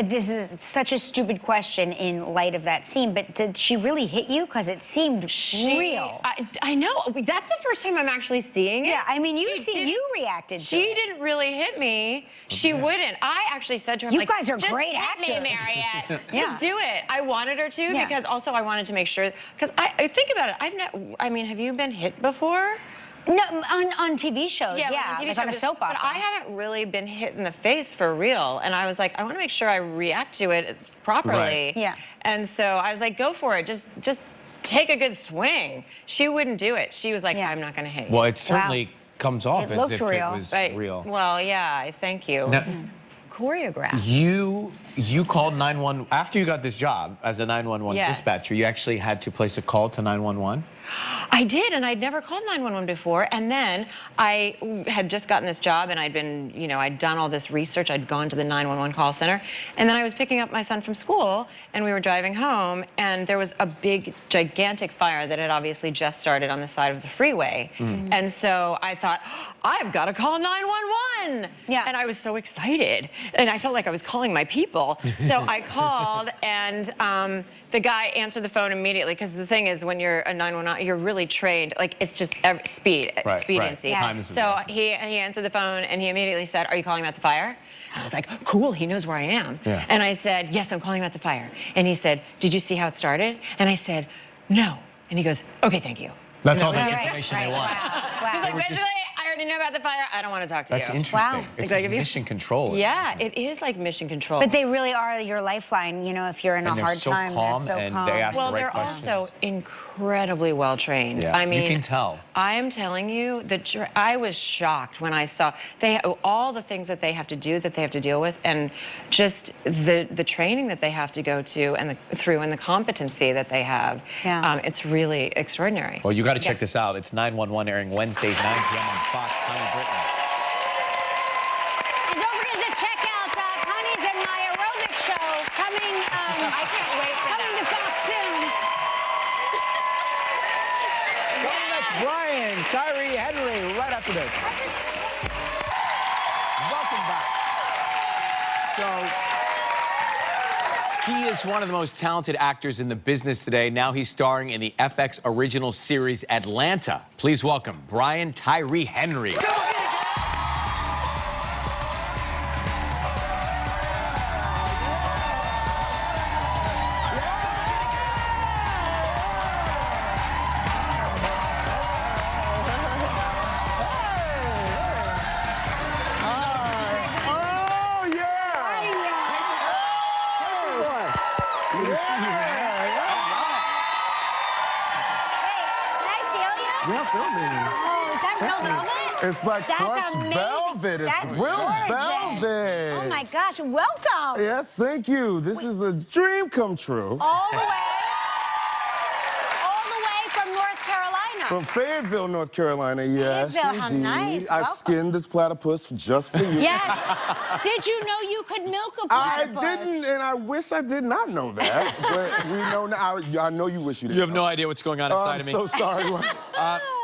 Speaker 2: this is such a stupid question in light of that scene, but did she really hit you? Because it seemed real.
Speaker 6: I know. That's the first time I'm actually seeing it.
Speaker 2: Yeah, I mean, you reacted to
Speaker 6: She
Speaker 2: it.
Speaker 6: didn't really hit me. She wouldn't. I actually said to her,
Speaker 2: You
Speaker 6: like,
Speaker 2: guys are
Speaker 6: just
Speaker 2: great
Speaker 6: hit me,
Speaker 2: actors."
Speaker 6: Mariette.
Speaker 2: Yeah.
Speaker 6: Just do it. I wanted her to because also I wanted to make sure, because I think about it. I mean, have you been hit before?
Speaker 2: No, on TV shows,
Speaker 6: Yeah,
Speaker 2: yeah,
Speaker 6: on TV
Speaker 2: like
Speaker 6: shows,
Speaker 2: on a soap opera.
Speaker 6: But I haven't really been hit in the face for real. And I was like, I want to make sure I react to it properly.
Speaker 3: Right.
Speaker 2: Yeah.
Speaker 6: And so I was like, go for it. Just take a good swing. She wouldn't do it. She was like, I'm not going to hit you.
Speaker 3: Well, it certainly comes off
Speaker 2: It
Speaker 3: as
Speaker 2: looked
Speaker 3: if
Speaker 2: real.
Speaker 3: it was
Speaker 6: Right.
Speaker 3: real.
Speaker 6: Well, yeah, thank you.
Speaker 3: Now-
Speaker 6: It's choreographed.
Speaker 3: You called 911 after you got this job as a 911
Speaker 6: Yes.
Speaker 3: dispatcher. You actually had to place a call to 911.
Speaker 6: I did, and I'd never called 911 before. And then I had just gotten this job, and I'd been, you know, I'd done all this research. I'd gone to the 911 call center. And then I was picking up my son from school, and we were driving home, and there was a big, gigantic fire that had obviously just started on the side of the freeway. And so I thought, I've got to call 911.
Speaker 2: Yeah.
Speaker 6: And I was so excited. And I felt like I was calling my people. So I called, and the guy answered the phone immediately, because the thing is, when you're a 911, you're really trained. Like, it's just
Speaker 3: Right, right.
Speaker 6: expediency.
Speaker 2: Yes.
Speaker 3: Time is
Speaker 6: So he answered the phone, and he immediately said, "Are you calling about the fire?" I was like, cool, he knows where I am.
Speaker 3: Yeah.
Speaker 6: And I said, yes, I'm calling about the fire. And he said, did you see how it started? And I said, no. And he goes, okay, thank you.
Speaker 3: That's all the
Speaker 2: Right,
Speaker 3: information they
Speaker 2: right.
Speaker 3: want.
Speaker 2: Wow.
Speaker 6: He's like,
Speaker 3: were just-
Speaker 6: basically, I already know about the fire. I don't want to talk to
Speaker 3: That's
Speaker 6: you.
Speaker 3: interesting.
Speaker 2: Wow.
Speaker 3: It's
Speaker 6: Like,
Speaker 3: like
Speaker 6: if you-
Speaker 3: mission control.
Speaker 6: Yeah, it is like mission control.
Speaker 2: But they really are your lifeline, you know, if you're in
Speaker 3: And
Speaker 2: a
Speaker 3: they're
Speaker 2: hard
Speaker 3: so
Speaker 2: time.
Speaker 3: calm,
Speaker 2: they're so
Speaker 3: and
Speaker 2: calm.
Speaker 3: they ask
Speaker 6: well,
Speaker 3: the right
Speaker 6: they're
Speaker 3: questions.
Speaker 6: also incredibly well trained.
Speaker 3: Yeah,
Speaker 6: I mean,
Speaker 3: you can tell.
Speaker 6: I am telling you that I was shocked when I saw all the things that they have to do, that they have to deal with, and just the training that they have to go to and the competency that they have.
Speaker 2: Yeah.
Speaker 6: It's really extraordinary.
Speaker 3: Well, you got to check this out. It's 911 airing Wednesdays, 9 p.m. on Fox. Connie Britton.
Speaker 2: And don't forget to check out Connie's and my aerobics show coming.
Speaker 6: I can't wait for
Speaker 2: coming to Fox soon.
Speaker 3: Coming next, Brian Tyree Henry, right after this. Welcome back. So, He is one of the most talented actors in the business today. Now he's starring in the FX original series Atlanta. Please welcome Brian Tyree Henry.
Speaker 8: Yeah, filming.
Speaker 2: Oh, is that real velvet?
Speaker 8: It's like
Speaker 2: That's
Speaker 8: crushed
Speaker 2: amazing.
Speaker 8: velvet. It's
Speaker 2: That's
Speaker 8: real
Speaker 2: gorgeous.
Speaker 8: velvet.
Speaker 2: Oh my gosh, welcome.
Speaker 8: Yes, thank you. This is a dream come true.
Speaker 2: All the way from North Carolina.
Speaker 8: From Fayetteville, North Carolina, yes.
Speaker 2: Fayetteville, how
Speaker 8: indeed.
Speaker 2: nice.
Speaker 8: I
Speaker 2: Welcome.
Speaker 8: skinned this platypus just for you.
Speaker 2: Yes. Did you know you could milk a platypus?
Speaker 8: I didn't, and I wish I did not know that. But we know now. I know you wish you did.
Speaker 3: You have no idea what's going on inside
Speaker 8: I'm
Speaker 3: of me.
Speaker 8: so sorry.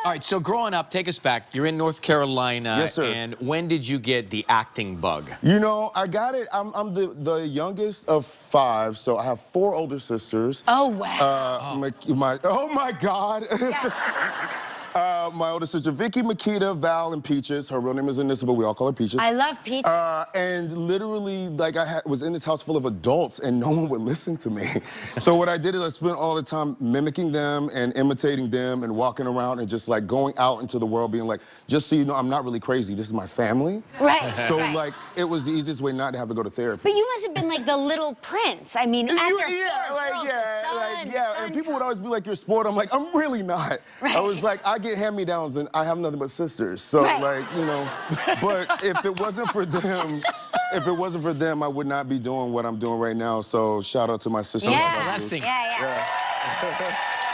Speaker 3: All right, so growing up, take us back. You're in North Carolina.
Speaker 8: Yes, sir.
Speaker 3: And when did you get the acting bug?
Speaker 8: You know, I got it. I'm the youngest of 5, so I have 4 older sisters.
Speaker 2: Oh, wow.
Speaker 8: Oh my God.
Speaker 2: Yes.
Speaker 8: My older sister, Vicky, Makita, Val, and Peaches. Her real name is Anissa, but we all call her Peaches.
Speaker 2: I love Peaches.
Speaker 8: And literally, like, was in this house full of adults, and no one would listen to me. So what I did is I spent all the time mimicking them and imitating them and walking around and just, like, going out into the world being like, just so you know, I'm not really crazy. This is my family.
Speaker 2: Right.
Speaker 8: So,
Speaker 2: right.
Speaker 8: like, it was the easiest way not to have to go to therapy.
Speaker 2: But you must have been like the little prince. I mean,
Speaker 8: And people would always be like, you're spoiled. I'm like, I'm really not.
Speaker 2: Right.
Speaker 8: I was like, I get hand-me-downs and I have nothing but sisters. So
Speaker 2: right.
Speaker 8: like, you know, but if it wasn't for them, I would not be doing what I'm doing right now. So shout out to my sister.
Speaker 2: Yeah.
Speaker 3: Blessing.
Speaker 2: Yeah.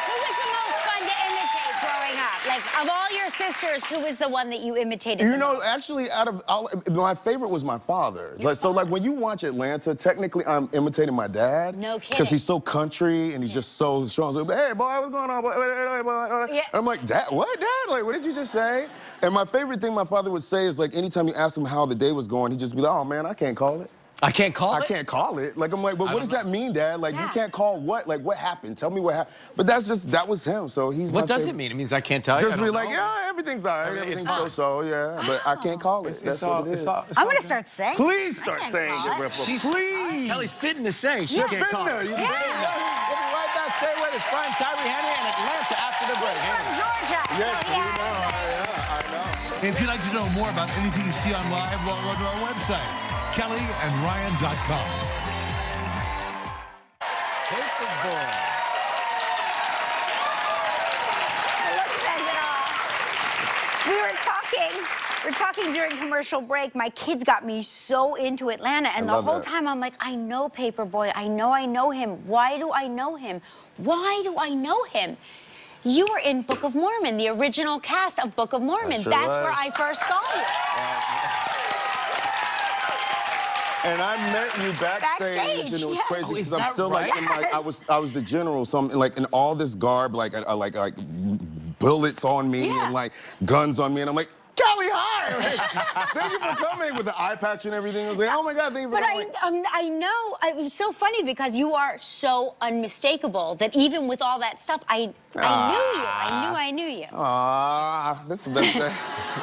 Speaker 2: Who was the most fun to imitate growing up? Like, of all your sisters, who was the one that you imitated
Speaker 8: You
Speaker 2: the
Speaker 8: know,
Speaker 2: most?
Speaker 8: actually, out of all, my favorite was my father. So, like, when you watch Atlanta, technically, I'm imitating my dad.
Speaker 2: No kidding.
Speaker 8: Because he's so country and he's just so strong. So, hey, boy, what's going on, boy?
Speaker 2: Yeah.
Speaker 8: I'm like, Dad, what, Dad? Like, what did you just say? And my favorite thing my father would say is, like, anytime you asked him how the day was going, he'd just be like, oh, man, I can't call it.
Speaker 3: I can't call it?
Speaker 8: I can't call it. Like, I'm like, but what does that mean, Dad? Like,
Speaker 2: Yeah.
Speaker 8: you can't call what? Like, what happened? Tell me what happened. But that was him. So he's
Speaker 3: What
Speaker 8: my
Speaker 3: does
Speaker 8: favorite.
Speaker 3: it mean? It means I can't tell you?
Speaker 8: Just
Speaker 3: I
Speaker 8: be
Speaker 3: don't
Speaker 8: like,
Speaker 3: know.
Speaker 8: yeah, everything's all right.
Speaker 3: I mean, it's
Speaker 8: Everything's so, yeah. But I can't call it. That's what it is.
Speaker 2: I'm going to start saying.
Speaker 8: Please start
Speaker 2: I can't
Speaker 8: saying
Speaker 2: call
Speaker 8: it,
Speaker 2: it.
Speaker 8: Ripple. Please.
Speaker 3: Kelly's fitting to say she
Speaker 8: You're
Speaker 3: can't call
Speaker 8: fitting
Speaker 3: it.
Speaker 8: to. You're
Speaker 3: We'll
Speaker 8: fitting to.
Speaker 3: be right back. Stay with us. Brian Tyree Henry in Atlanta after the break.
Speaker 2: From Georgia.
Speaker 8: Yes,
Speaker 2: so
Speaker 8: you
Speaker 2: yeah.
Speaker 8: know. I know.
Speaker 1: If you'd like to know more about anything you see on live, log on to our website, kellyandryan.com.
Speaker 2: The look says it all. We were talking during commercial break. My kids got me so into Atlanta, and the
Speaker 8: love
Speaker 2: whole
Speaker 8: that.
Speaker 2: time I'm like, I know Paperboy. I know him. Why do I know him? Why do I know him? You were in Book of Mormon, the original cast of Book of Mormon.
Speaker 8: sure
Speaker 2: That's
Speaker 8: was.
Speaker 2: where I first saw you.
Speaker 8: And I met you backstage, and it was
Speaker 2: yes.
Speaker 8: crazy
Speaker 3: Oh, is
Speaker 8: because I'm
Speaker 3: that
Speaker 8: still like in my,
Speaker 2: right?
Speaker 8: I was the general, so I'm like in all this garb, like bullets on me
Speaker 2: Yeah.
Speaker 8: and like guns on me, and I'm like, Kelly, hi! Like, thank you for coming with the eye patch and everything. I was like, oh my God, thank you for
Speaker 2: But
Speaker 8: coming.
Speaker 2: I know, it was so funny because you are so unmistakable that even with all that stuff, I knew you. I knew you.
Speaker 8: Ah, that's the best thing.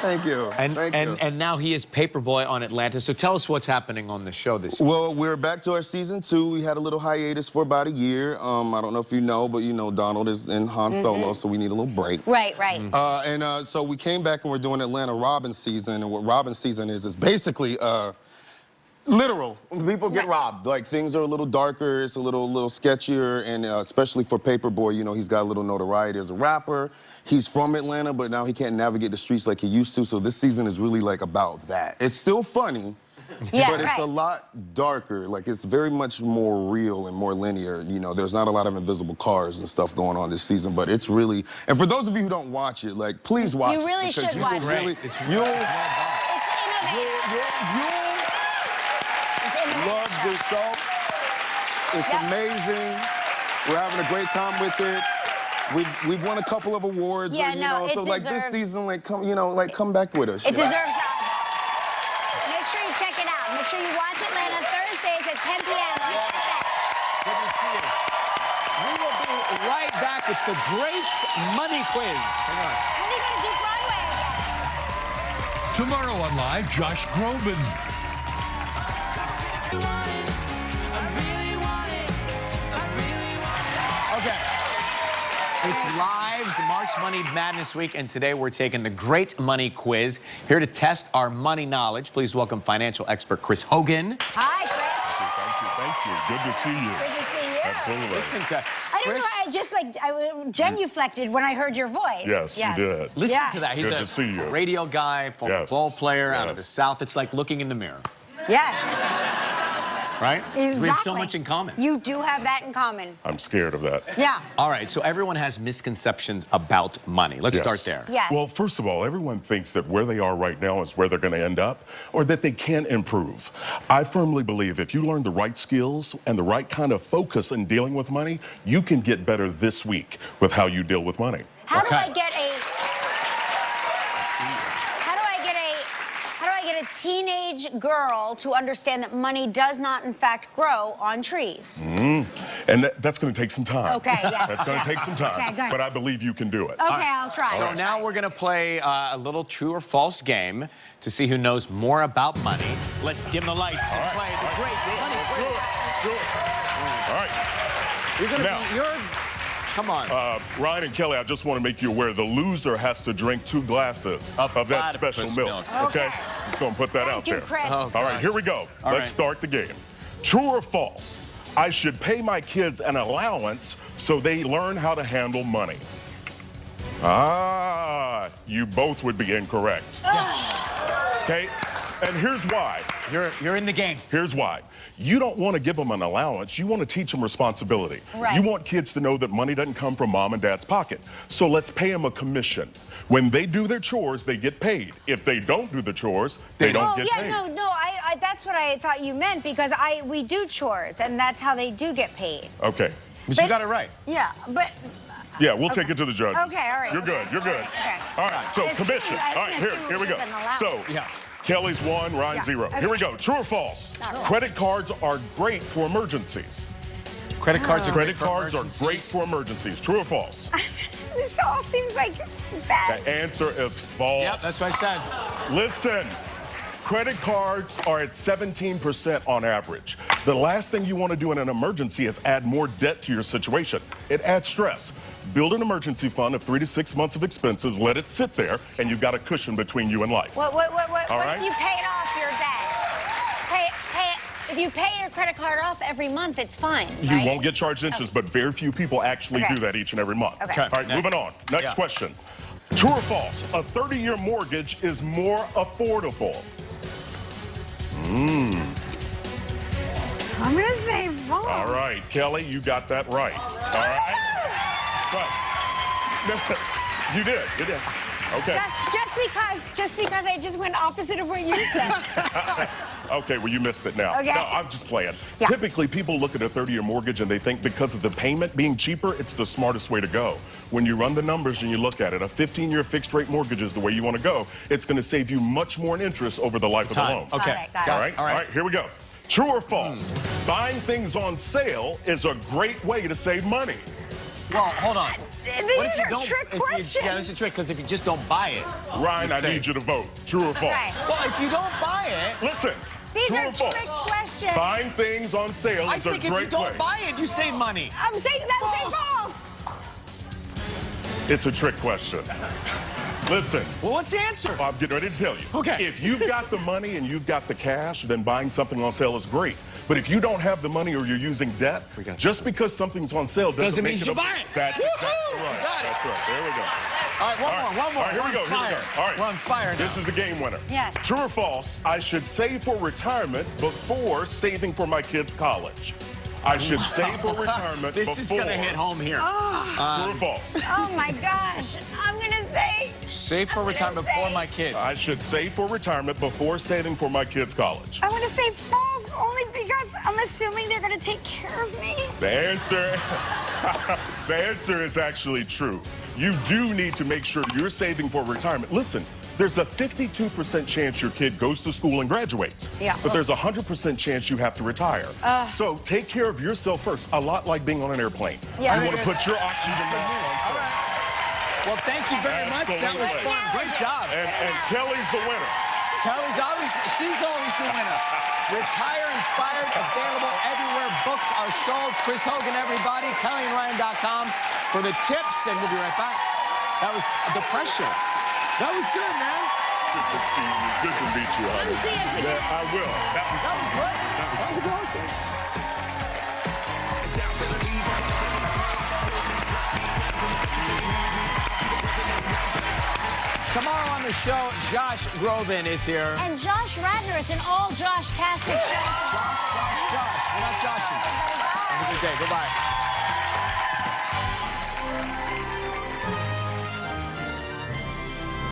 Speaker 8: Thank you. Thank you.
Speaker 3: And now he is Paperboy on Atlanta. So tell us what's happening on the show this year.
Speaker 8: Well, we're back to our season 2. We had a little hiatus for about a year. I don't know if you know, but you know Donald is in Han Solo, so we need a little break.
Speaker 2: Right.
Speaker 8: So we came back and we're doing Atlanta Robin season, and what Robin season is basically literal. People get robbed. Like, things are a little darker, it's a little sketchier, and especially for Paperboy, you know, he's got a little notoriety as a rapper. He's from Atlanta, but now he can't navigate the streets like he used to, so this season is really like about that. It's still funny,
Speaker 2: Yeah,
Speaker 8: but it's
Speaker 2: right.
Speaker 8: a lot darker. Like, it's very much more real and more linear. You know, there's not a lot of invisible cars and stuff going on this season, but it's really, and for those of you who don't watch it, like, please watch it.
Speaker 2: You really should
Speaker 8: because
Speaker 2: watch
Speaker 8: will
Speaker 2: it.
Speaker 8: really,
Speaker 3: It's
Speaker 8: you'll
Speaker 2: It's
Speaker 8: love this show. It's
Speaker 2: Yep.
Speaker 8: amazing. We're having a great time with it. We've won a couple of awards.
Speaker 2: Yeah,
Speaker 8: you
Speaker 2: no,
Speaker 8: know,
Speaker 2: it
Speaker 8: so like this
Speaker 2: deserves-
Speaker 8: season, like come back with us.
Speaker 2: It deserves that. Make sure you check it out. Make sure you watch Atlanta Thursdays at 10 p.m. on FX.
Speaker 3: right back with the great money quiz. Hang on.
Speaker 2: When are you going to do Broadway again?
Speaker 1: Tomorrow on Live, Josh Groban.
Speaker 3: Okay. It's Live's March Money Madness Week, and today we're taking the Great Money Quiz. Here to test our money knowledge, please welcome financial expert Chris Hogan.
Speaker 2: Hi, Chris.
Speaker 9: Thank you. Good to see you.
Speaker 2: Good to see you.
Speaker 9: Absolutely.
Speaker 3: Listen to
Speaker 2: I don't
Speaker 3: Chris.
Speaker 2: know, I just genuflected when I heard your voice.
Speaker 9: Yes, you did.
Speaker 3: Listen
Speaker 2: Yes.
Speaker 3: to that. He's
Speaker 9: Good
Speaker 3: a
Speaker 9: to see you.
Speaker 3: radio guy, former
Speaker 9: Yes.
Speaker 3: ball player out of the
Speaker 9: Yes.
Speaker 3: South. It's like looking in the mirror,
Speaker 2: Yes,
Speaker 3: right?
Speaker 2: exactly.
Speaker 3: We have so much in common.
Speaker 2: You do have that in common.
Speaker 9: I'm scared of that.
Speaker 2: Yeah.
Speaker 3: All right, so everyone has misconceptions about money. Let's
Speaker 9: Yes.
Speaker 3: start there.
Speaker 2: Yes.
Speaker 9: Well, first of all, everyone thinks that where they are right now is where they're going to end up, or that they can improve. I firmly believe if you learn the right skills and the right kind of focus in dealing with money, you can get better this week with how you deal with money.
Speaker 2: How do
Speaker 3: Okay.
Speaker 2: I get a teenage girl to understand that money does not, in fact, grow on trees?
Speaker 9: And that's going to take some time.
Speaker 2: Okay, yes.
Speaker 9: That's going to take some time.
Speaker 2: Okay, good.
Speaker 9: But I believe you can do it.
Speaker 2: Okay, I'll try.
Speaker 3: So now we're going to play a little true or false game to see who knows more about money. Let's dim the lights and play the Great Money Quiz.
Speaker 9: All right.
Speaker 3: You're going
Speaker 9: Now-
Speaker 3: to come on.
Speaker 9: Ryan and Kelly, I just want to make you aware the loser has to drink 2 glasses of that
Speaker 3: platypus
Speaker 9: special milk.
Speaker 3: milk.
Speaker 9: Okay?
Speaker 2: Okay.
Speaker 9: Just going to put that
Speaker 2: Thank
Speaker 9: out
Speaker 2: you,
Speaker 9: there.
Speaker 2: Chris.
Speaker 3: Oh,
Speaker 9: All right, here we go.
Speaker 3: All
Speaker 9: Let's
Speaker 3: right.
Speaker 9: start the game. True or false? I should pay my kids an allowance so they learn how to handle money. Ah, you both would be incorrect. Okay? And here's why.
Speaker 3: You're in the game.
Speaker 9: Here's why. You don't want to give them an allowance. You want to teach them responsibility.
Speaker 2: Right.
Speaker 9: You want kids to know that money doesn't come from mom and dad's pocket. So let's pay them a commission. When they do their chores, they get paid. If they don't do the chores, they don't get paid.
Speaker 2: No, that's what I thought you meant, because we do chores, and that's how they do get paid.
Speaker 9: Okay.
Speaker 3: But you got it right.
Speaker 2: Yeah, but
Speaker 9: Yeah, we'll take it to the judges.
Speaker 2: Okay, all right.
Speaker 9: You're good. You're good.
Speaker 2: Okay.
Speaker 9: All right. So
Speaker 2: Let's
Speaker 9: commission.
Speaker 2: see,
Speaker 9: All right.
Speaker 2: let's see
Speaker 9: Here we
Speaker 2: what
Speaker 9: go.
Speaker 2: is an allowance.
Speaker 9: So
Speaker 3: Yeah.
Speaker 9: Kelly's 1, Ryan
Speaker 2: Yeah.
Speaker 9: 0.
Speaker 2: Okay.
Speaker 9: Here we go. True or false? Credit cards are great for emergencies.
Speaker 3: Credit cards are
Speaker 9: Credit
Speaker 3: great
Speaker 9: cards
Speaker 3: for
Speaker 9: are great
Speaker 3: emergencies.
Speaker 9: for emergencies. True or false?
Speaker 2: this all seems like bad.
Speaker 9: The answer is false.
Speaker 3: Yep, that's what I said.
Speaker 9: Listen, credit cards are at 17% on average. The last thing you want to do in an emergency is add more debt to your situation. It adds stress. Build an emergency fund of 3 to 6 months of expenses, let it sit there, and you've got a cushion between you and life.
Speaker 2: What
Speaker 9: right.
Speaker 2: if you paid off your debt? If you pay your credit card off every month, it's fine,
Speaker 9: You
Speaker 2: right?
Speaker 9: won't get charged interest, but very few people actually
Speaker 2: Okay.
Speaker 9: do that each and every month.
Speaker 2: Okay.
Speaker 9: All right, moving on. Next question. True or false? A 30-year mortgage is more affordable.
Speaker 2: I'm gonna say false.
Speaker 9: All right, Kelly, you got that right. All right. But you did. Okay.
Speaker 2: Just because I just went opposite of what you said.
Speaker 9: Okay, well, you missed it now.
Speaker 2: Okay.
Speaker 9: No, I'm just playing.
Speaker 2: Yeah.
Speaker 9: Typically, people look at a 30-year mortgage and they think because of the payment being cheaper, it's the smartest way to go. When you run the numbers and you look at it, a 15-year fixed-rate mortgage is the way you want to go. It's going to save you much more in interest over the life of the loan.
Speaker 3: Okay.
Speaker 2: Got it.
Speaker 9: All right, here we go. True or false? Buying things on sale is a great way to save money.
Speaker 3: Well, hold on.
Speaker 2: These
Speaker 3: What if you
Speaker 2: are
Speaker 3: don't?
Speaker 2: trick questions.
Speaker 3: Yeah, this is a trick, because if you just don't buy it.
Speaker 9: Ryan, I
Speaker 3: say-
Speaker 9: need you to vote. True or false?
Speaker 2: Okay.
Speaker 3: Well, if you don't buy it.
Speaker 9: Listen.
Speaker 2: These
Speaker 9: True
Speaker 2: are
Speaker 9: or false?
Speaker 2: trick questions.
Speaker 9: Buying things on sale
Speaker 3: I
Speaker 9: is a
Speaker 3: think if
Speaker 9: great
Speaker 3: you don't
Speaker 9: way.
Speaker 3: buy it, you save money.
Speaker 2: I'm saying false.
Speaker 9: It's a trick question. Listen.
Speaker 3: Well, what's the answer?
Speaker 9: I'm getting ready to tell you.
Speaker 3: Okay.
Speaker 9: If you've got the money and you've got the cash, then buying something on sale is great. But if you don't have the money or you're using debt, just because something's on sale doesn't
Speaker 3: mean
Speaker 9: make
Speaker 3: you
Speaker 9: it
Speaker 3: buy it.
Speaker 9: That's exactly
Speaker 3: Woohoo!
Speaker 9: right.
Speaker 3: Got it.
Speaker 9: That's right. There we go.
Speaker 3: All right, one more.
Speaker 9: All right, here we go.
Speaker 3: We're on fire.
Speaker 9: All right.
Speaker 3: We're on fire now.
Speaker 9: This is the game winner.
Speaker 2: Yes.
Speaker 9: True or false? I should save for retirement before saving for my kids' college. I should save for retirement
Speaker 3: This
Speaker 9: before.
Speaker 3: is going to hit home here.
Speaker 9: True or false?
Speaker 2: Oh my gosh. I'm gonna say.
Speaker 3: Save for
Speaker 2: I'm gonna
Speaker 3: retirement
Speaker 2: say-
Speaker 3: for my kids.
Speaker 9: I should save for retirement before saving for my kids' college.
Speaker 2: I want to say false only because I'm assuming they're gonna take care of me.
Speaker 9: The answer is actually true. you do need to make sure you're saving for retirement. Listen, there's a 52% chance your kid goes to school and graduates.
Speaker 6: Yeah.
Speaker 9: But there's a 100% chance you have to retire. So take care of yourself first, a lot like being on an airplane.
Speaker 2: Yeah.
Speaker 9: You want to put your oxygen mask on.
Speaker 3: All right. Well, thank you very much. That was
Speaker 9: Absolutely.
Speaker 3: fun. Great job.
Speaker 9: And Kelly's the winner.
Speaker 3: Kelly's she's always the winner. Retire Inspired, available everywhere books are sold. Chris Hogan, everybody, KellyandRyan.com for the tips, and we'll be right back. That was the pressure. That was good, man.
Speaker 9: Good to see you. Good to meet you, honey. Yeah, I will. That was
Speaker 3: great. That was awesome. Tomorrow on the show, Josh Groban is here.
Speaker 2: And Josh Radnor. It's an all-Josh-tastic show.
Speaker 3: Josh. We're not joshing. Have a good day. Goodbye.